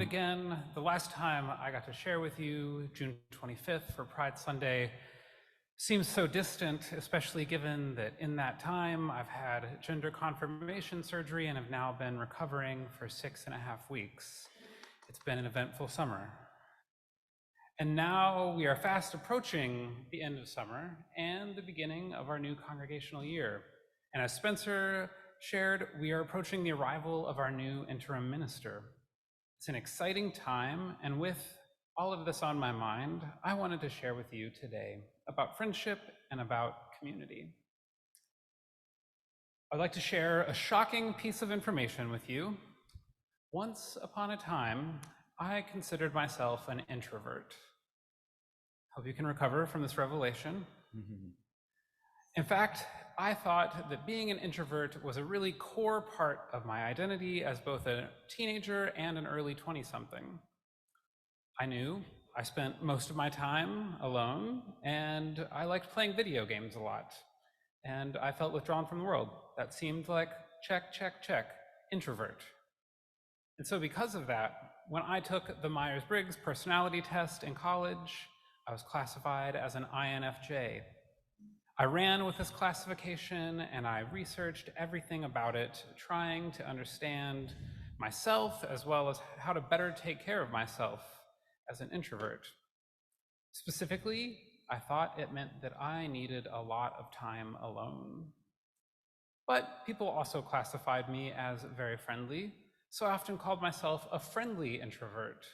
it again. The last time I got to share with you, June 25th for Pride Sunday, seems so distant, especially given that in that time I've had gender confirmation surgery and have now been recovering for 6.5 weeks. It's been an eventful summer. And now we are fast approaching the end of summer and the beginning of our new congregational year. And as Spencer shared, we are approaching the arrival of our new interim minister. It's an exciting time, and with all of this on my mind, I wanted to share with you today about friendship and about community. I'd like to share a shocking piece of information with you. Once upon a time, I considered myself an introvert. Hope you can recover from this revelation. In fact, I thought that being an introvert was a really core part of my identity as both a teenager and an early 20-something. I knew I spent most of my time alone, and I liked playing video games a lot, and I felt withdrawn from the world. That seemed like check, check, check, introvert. And so because of that, when I took the Myers-Briggs personality test in college, I was classified as an INFJ. I ran with this classification and I researched everything about it, trying to understand myself as well as how to better take care of myself as an introvert. Specifically, I thought it meant that I needed a lot of time alone. But people also classified me as very friendly, so I often called myself a friendly introvert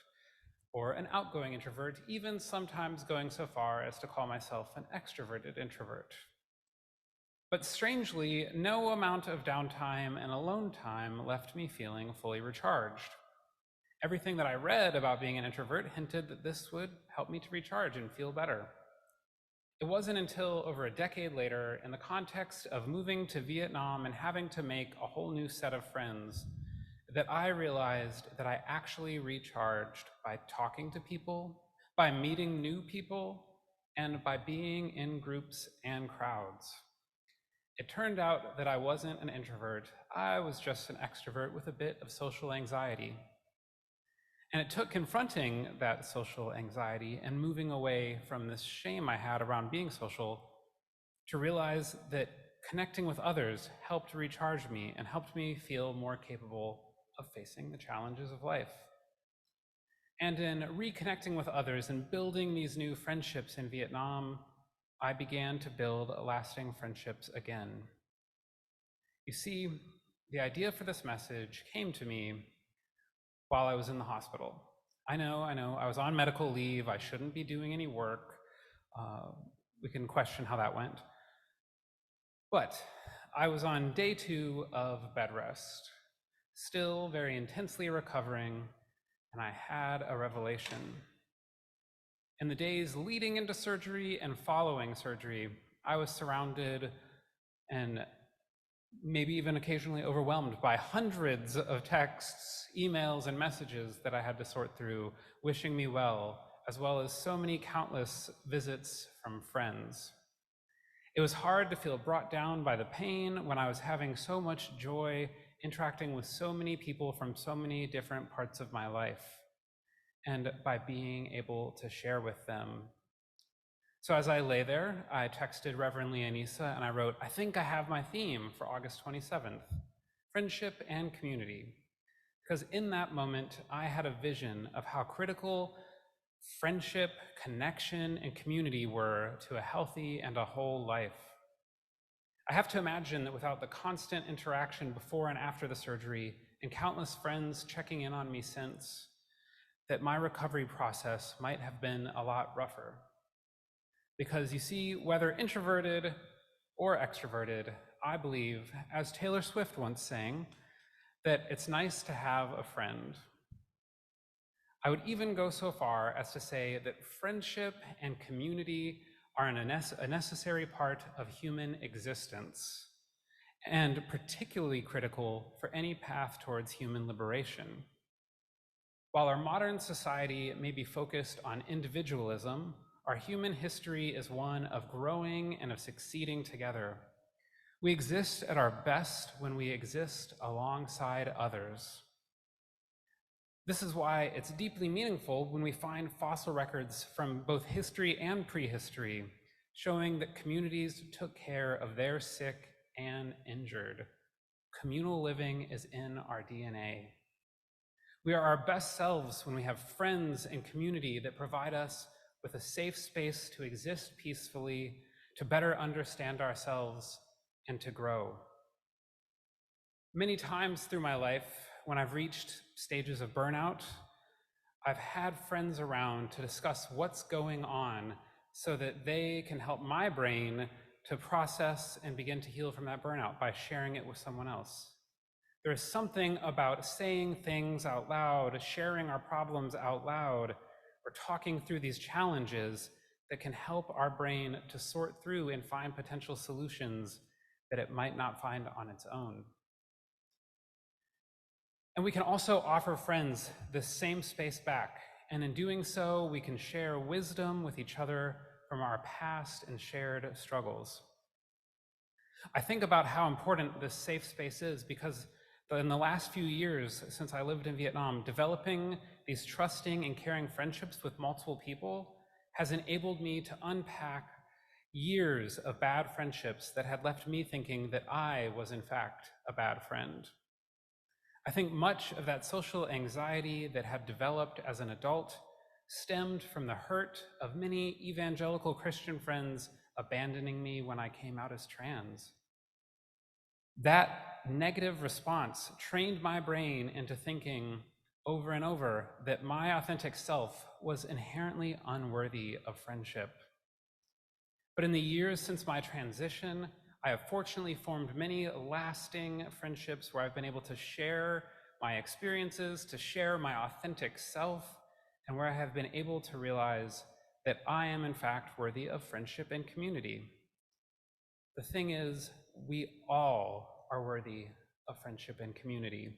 or an outgoing introvert, even sometimes going so far as to call myself an extroverted introvert. But strangely, no amount of downtime and alone time left me feeling fully recharged. Everything that I read about being an introvert hinted that this would help me to recharge and feel better. It wasn't until over a decade later, in the context of moving to Vietnam and having to make a whole new set of friends, that I realized that I actually recharged by talking to people, by meeting new people, and by being in groups and crowds. It turned out that I wasn't an introvert, I was just an extrovert with a bit of social anxiety. And it took confronting that social anxiety and moving away from this shame I had around being social to realize that connecting with others helped recharge me and helped me feel more capable of facing the challenges of life. And in reconnecting with others and building these new friendships in Vietnam, I began to build lasting friendships again. You see, the idea for this message came to me while I was in the hospital. I know, I was on medical leave, I shouldn't be doing any work. We can question how that went. But I was on day 2 of bed rest, still very intensely recovering, and I had a revelation. In the days leading into surgery and following surgery, I was surrounded and maybe even occasionally overwhelmed by hundreds of texts, emails, and messages that I had to sort through, wishing me well as so many countless visits from friends. It was hard to feel brought down by the pain when I was having so much joy interacting with so many people from so many different parts of my life, and by being able to share with them. So as I lay there, I texted Reverend Leonisa and I wrote, I think I have my theme for August 27th, friendship and community. Because in that moment, I had a vision of how critical friendship, connection, and community were to a healthy and a whole life. I have to imagine that without the constant interaction before and after the surgery, and countless friends checking in on me since, that my recovery process might have been a lot rougher. Because you see, whether introverted or extroverted, I believe, as Taylor Swift once sang, that it's nice to have a friend. I would even go so far as to say that friendship and community are a necessary part of human existence, and particularly critical for any path towards human liberation. While our modern society may be focused on individualism, our human history is one of growing and of succeeding together. We exist at our best when we exist alongside others. This is why it's deeply meaningful when we find fossil records from both history and prehistory, showing that communities took care of their sick and injured. Communal living is in our DNA. We are our best selves when we have friends and community that provide us with a safe space to exist peacefully, to better understand ourselves, and to grow. Many times through my life, when I've reached stages of burnout, I've had friends around to discuss what's going on so that they can help my brain to process and begin to heal from that burnout by sharing it with someone else. There is something about saying things out loud, sharing our problems out loud, or talking through these challenges that can help our brain to sort through and find potential solutions that it might not find on its own. And we can also offer friends this same space back. And in doing so, we can share wisdom with each other from our past and shared struggles. I think about how important this safe space is because in the last few years since I lived in Vietnam, developing these trusting and caring friendships with multiple people has enabled me to unpack years of bad friendships that had left me thinking that I was in fact a bad friend. I think much of that social anxiety that had developed as an adult stemmed from the hurt of many evangelical Christian friends abandoning me when I came out as trans. That negative response trained my brain into thinking over and over that my authentic self was inherently unworthy of friendship. But in the years since my transition, I have fortunately formed many lasting friendships where I've been able to share my experiences, to share my authentic self, and where I have been able to realize that I am in fact worthy of friendship and community. The thing is, we all are worthy of friendship and community.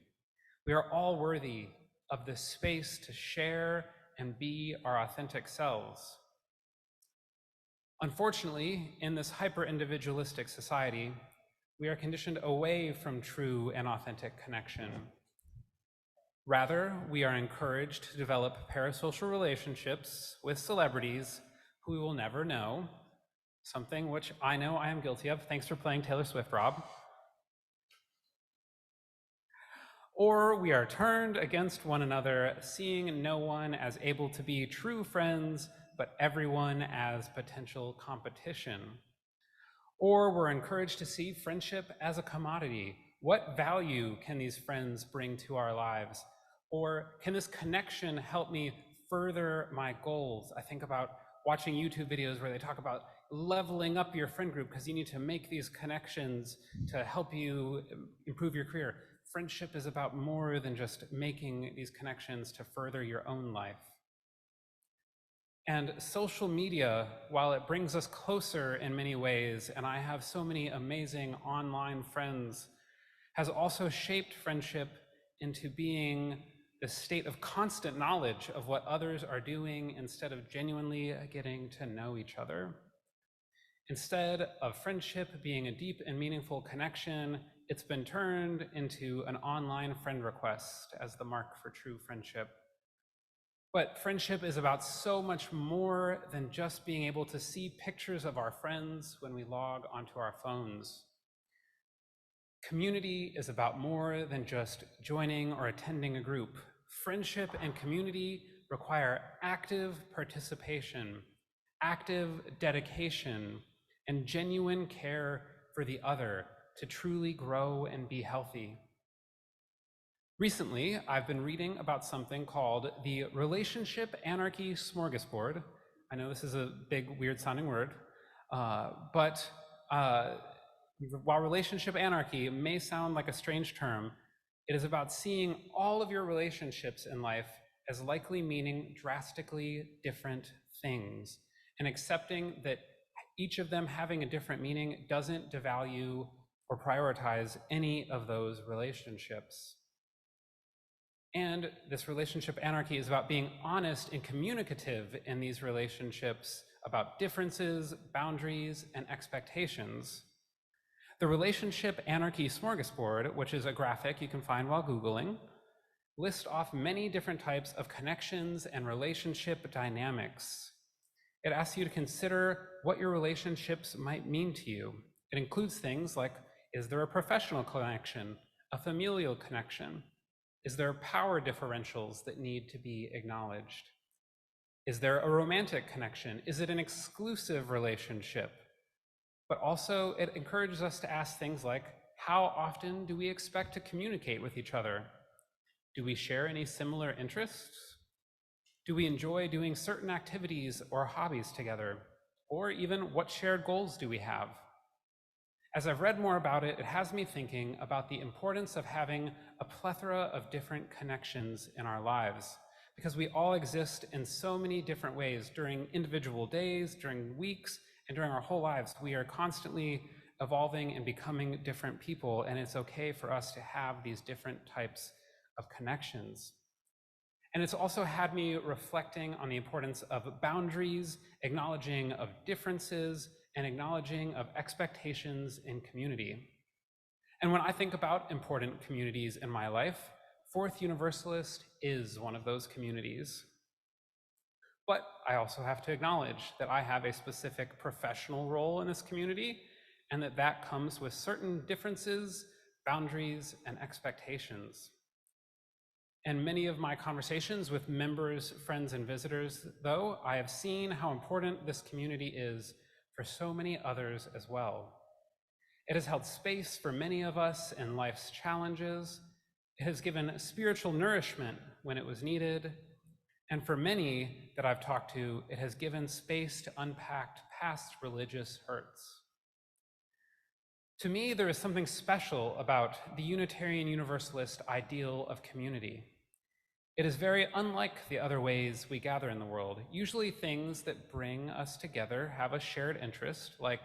We are all worthy of the space to share and be our authentic selves. Unfortunately, in this hyper-individualistic society, we are conditioned away from true and authentic connection. Rather, we are encouraged to develop parasocial relationships with celebrities who we will never know, something which I know I am guilty of. Thanks for playing Taylor Swift, Rob. Or we are turned against one another, seeing no one as able to be true friends, but everyone as potential competition. Or we're encouraged to see friendship as a commodity. What value can these friends bring to our lives? Or can this connection help me further my goals? I think about watching YouTube videos where they talk about leveling up your friend group because you need to make these connections to help you improve your career. Friendship is about more than just making these connections to further your own life. And social media, while it brings us closer in many ways, and I have so many amazing online friends, has also shaped friendship into being the state of constant knowledge of what others are doing instead of genuinely getting to know each other. Instead of friendship being a deep and meaningful connection, it's been turned into an online friend request as the mark for true friendship. But friendship is about so much more than just being able to see pictures of our friends when we log onto our phones. Community is about more than just joining or attending a group. Friendship and community require active participation, active dedication, and genuine care for the other to truly grow and be healthy. Recently, I've been reading about something called the Relationship Anarchy Smorgasbord. I know this is a big, weird-sounding word, but while relationship anarchy may sound like a strange term, it is about seeing all of your relationships in life as likely meaning drastically different things, and accepting that each of them having a different meaning doesn't devalue or prioritize any of those relationships. And this relationship anarchy is about being honest and communicative in these relationships about differences, boundaries, and expectations. The Relationship Anarchy Smorgasbord, which is a graphic you can find while Googling, list off many different types of connections and relationship dynamics. It asks you to consider what your relationships might mean to you. It includes things like, is there a professional connection, a familial connection? Is there power differentials that need to be acknowledged? Is there a romantic connection? Is it an exclusive relationship? But also, it encourages us to ask things like, how often do we expect to communicate with each other? Do we share any similar interests? Do we enjoy doing certain activities or hobbies together? Or even, what shared goals do we have? As I've read more about it, it has me thinking about the importance of having a plethora of different connections in our lives, because we all exist in so many different ways during individual days, during weeks, and during our whole lives. We are constantly evolving and becoming different people, and it's okay for us to have these different types of connections. And it's also had me reflecting on the importance of boundaries, acknowledging of differences, and acknowledging of expectations in community. And when I think about important communities in my life, Fourth Universalist is one of those communities. But I also have to acknowledge that I have a specific professional role in this community, and that comes with certain differences, boundaries, and expectations. In many of my conversations with members, friends, and visitors, though, I have seen how important this community is for so many others as well. It has held space for many of us in life's challenges. It has given spiritual nourishment when it was needed. And for many that I've talked to, it has given space to unpack past religious hurts. To me, there is something special about the Unitarian Universalist ideal of community. It is very unlike the other ways we gather in the world. Usually things that bring us together have a shared interest, like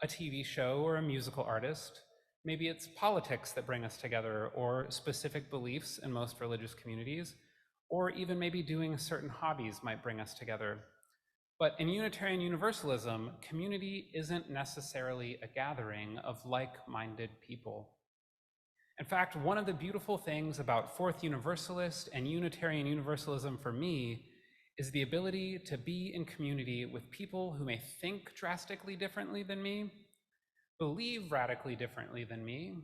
a TV show or a musical artist. Maybe it's politics that bring us together, or specific beliefs in most religious communities, or even maybe doing certain hobbies might bring us together. But in Unitarian Universalism, community isn't necessarily a gathering of like-minded people. In fact, one of the beautiful things about Fourth Universalist and Unitarian Universalism for me is the ability to be in community with people who may think drastically differently than me, believe radically differently than me,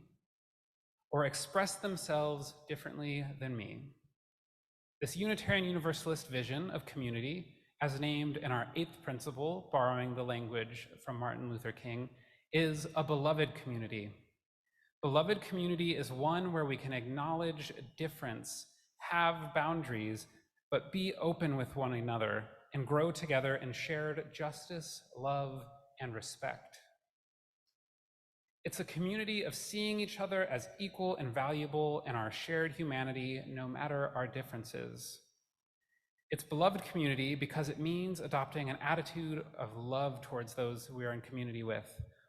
or express themselves differently than me. This Unitarian Universalist vision of community, as named in our 8th principle, borrowing the language from Martin Luther King, is a beloved community. Beloved community is one where we can acknowledge difference, have boundaries, but be open with one another and grow together in shared justice, love, and respect. It's a community of seeing each other as equal and valuable in our shared humanity, no matter our differences. It's beloved community because it means adopting an attitude of love towards those we are in community with,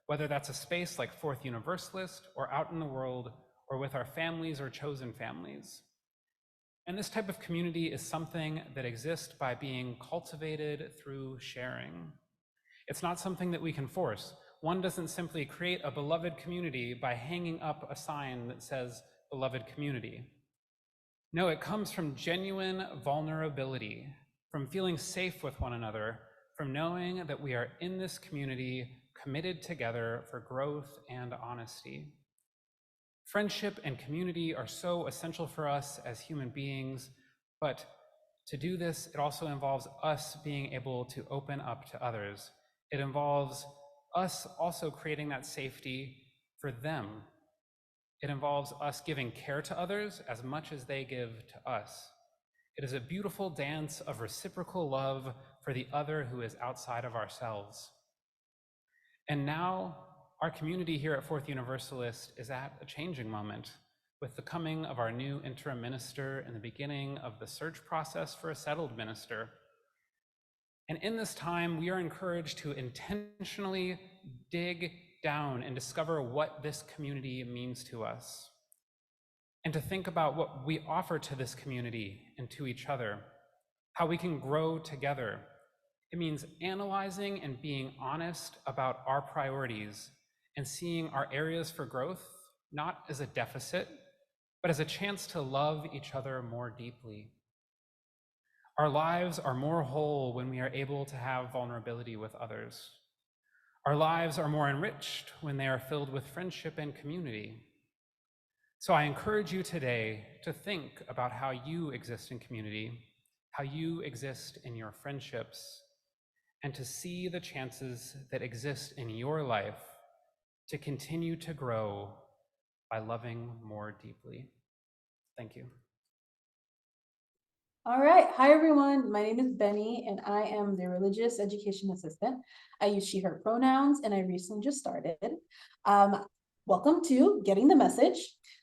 whether that's a space like Fourth Universalist, or out in the world, or with our families or chosen families. And this type of community is something that exists by being cultivated through sharing. It's not something that we can force. One doesn't simply create a beloved community by hanging up a sign that says beloved community. No, it comes from genuine vulnerability, from feeling safe with one another, from knowing that we are in this community committed together for growth and honesty. Friendship and community are so essential for us as human beings, but to do this, it also involves us being able to open up to others. It involves us also creating that safety for them. It involves us giving care to others as much as they give to us. It is a beautiful dance of reciprocal love for the other who is outside of ourselves. And now, our community here at Fourth Universalist is at a changing moment, with the coming of our new interim minister and the beginning of the search process for a settled minister. And in this time, we are encouraged to intentionally dig down and discover what this community means to us, and to think about what we offer to this community and to each other, how we can grow together. It means analyzing and being honest about our priorities and seeing our areas for growth not as a deficit, but as a chance to love each other more deeply. Our lives are more whole when we are able to have vulnerability with others. Our lives are more enriched when they are filled with friendship and community. So I encourage you today to think about how you exist in community, how you exist in your friendships, and to see the chances that exist in your life to continue to grow by loving more deeply. Thank you. All right. Hi, everyone. My name is Benny, and I am the religious education assistant. I use she, her pronouns, and I recently just started. Welcome to Getting the Message.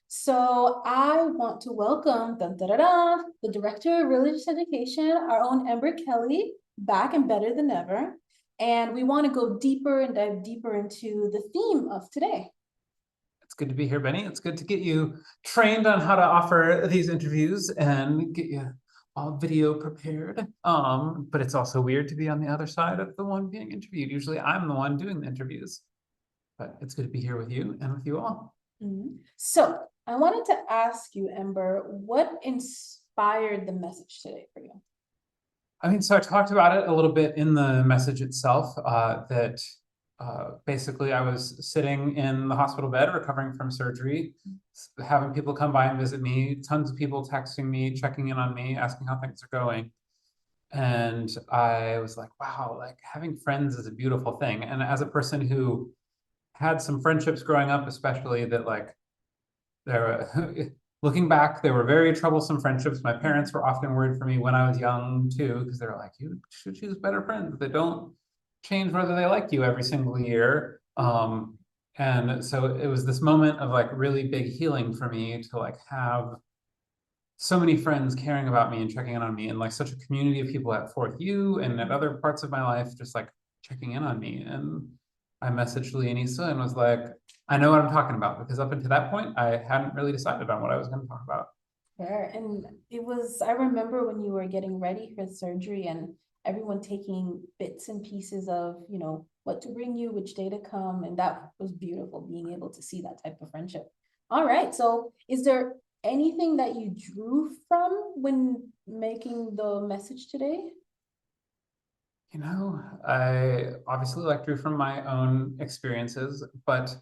So I want to welcome the director of religious education, our own Ember Kelley, back and better than ever. And we want to go deeper and dive deeper into the theme of today. It's good to be here, Benny. It's good to get you trained on how to offer these interviews and get you all video prepared. But it's also weird to be on the other side of the one being interviewed. Usually I'm the one doing the interviews, but it's good to be here with you and with you all. So I wanted to ask you, Ember, what inspired the message today for you? I mean, so I talked about it a little bit in the message itself, that basically I was sitting in the hospital bed recovering from surgery, having people come by and visit me, tons of people texting me, checking in on me, asking how things are going. And I was like, wow, like having friends is a beautiful thing. And as a person who had some friendships growing up, especially that like looking back, they were very troublesome friendships. My parents were often worried for me when I was young too, because they're like, you should choose better friends that don't change whether they like you every single year. And so it was this moment of like really big healing for me to like have so many friends caring about me and checking in on me, and like such a community of people at Fourth U and at other parts of my life just like checking in on me. And I messaged Leonisa and was like, I know what I'm talking about, because up until that point, I hadn't really decided on what I was going to talk about. Fair. And it was, I remember when you were getting ready for surgery and everyone taking bits and pieces of, you know, what to bring you, which day to come. And that was beautiful, being able to see that type of friendship. All right. So is there anything that you drew from when making the message today? You know, I obviously like drew from my own experiences, but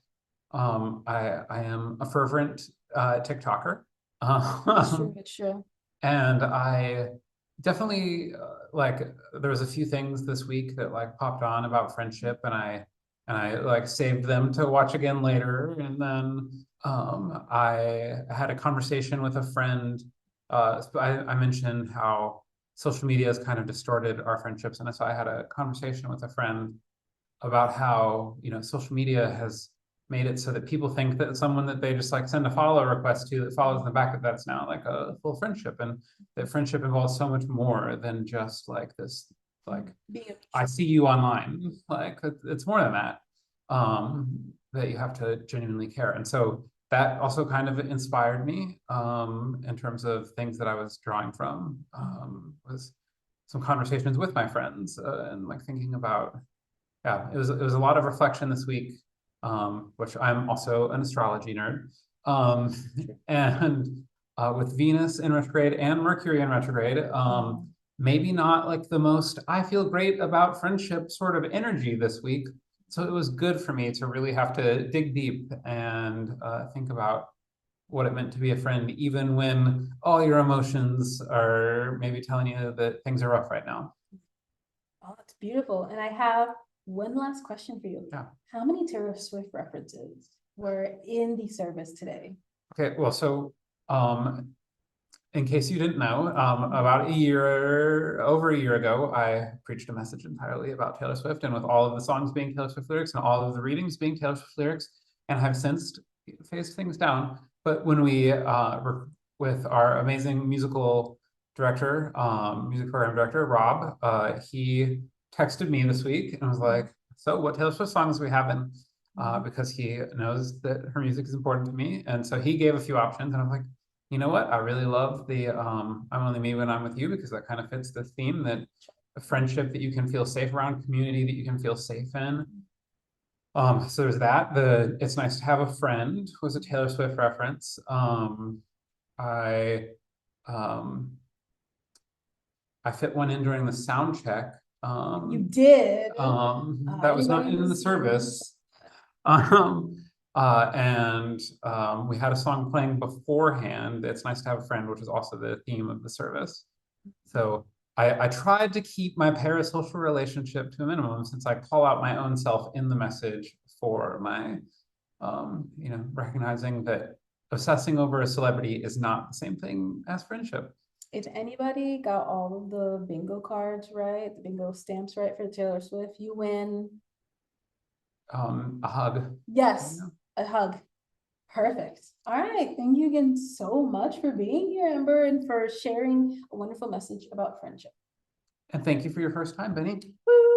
I am a fervent TikToker. It's true, it's true. And I definitely like there was a few things this week that like popped on about friendship, and I like saved them to watch again later. And then I had a conversation with a friend. I mentioned how social media has kind of distorted our friendships, and so I had a conversation with a friend about how, you know, social media has made it so that people think that someone that they just like send a follow request to that follows them back, that's now like a full friendship, and that friendship involves so much more than just like this, like I see you online. Like it's more than that, that you have to genuinely care. And so that also kind of inspired me in terms of things that I was drawing from, was some conversations with my friends, and like thinking about, yeah, it was a lot of reflection this week, which I'm also an astrology nerd. And with Venus in retrograde and Mercury in retrograde, maybe not like the most I feel great about friendship sort of energy this week. So it was good for me to really have to dig deep and think about what it meant to be a friend, even when all your emotions are maybe telling you that things are rough right now. Oh, that's beautiful. And I have one last question for you. Yeah. How many Taylor Swift references were in the service today? Okay, well, so in case you didn't know, about over a year ago, I preached a message entirely about Taylor Swift, and with all of the songs being Taylor Swift lyrics and all of the readings being Taylor Swift lyrics, and have since phased things down. But when we with our amazing musical director, music program director, Rob, he texted me this week and was like, so what Taylor Swift songs we have in? Because he knows that her music is important to me. And so he gave a few options, and I'm like, you know what? I really love the I'm only me when I'm with you, because that kind of fits the theme, that a friendship that you can feel safe around, community that you can feel safe in. So there's that. It's nice to have a friend was a Taylor Swift reference. I fit one in during the sound check. You did. That was not Anybody in the who's- service. And we had a song playing beforehand. It's nice to have a friend, which is also the theme of the service. So I tried to keep my parasocial relationship to a minimum, since I call out my own self in the message for my, recognizing that obsessing over a celebrity is not the same thing as friendship. If anybody got all of the bingo cards right, the bingo stamps right for Taylor Swift, you win. A hug. Yes, Yeah. a hug. Perfect. All right. Thank you again so much for being here, Ember, and for sharing a wonderful message about friendship. And thank you for your first time, Benny. Woo!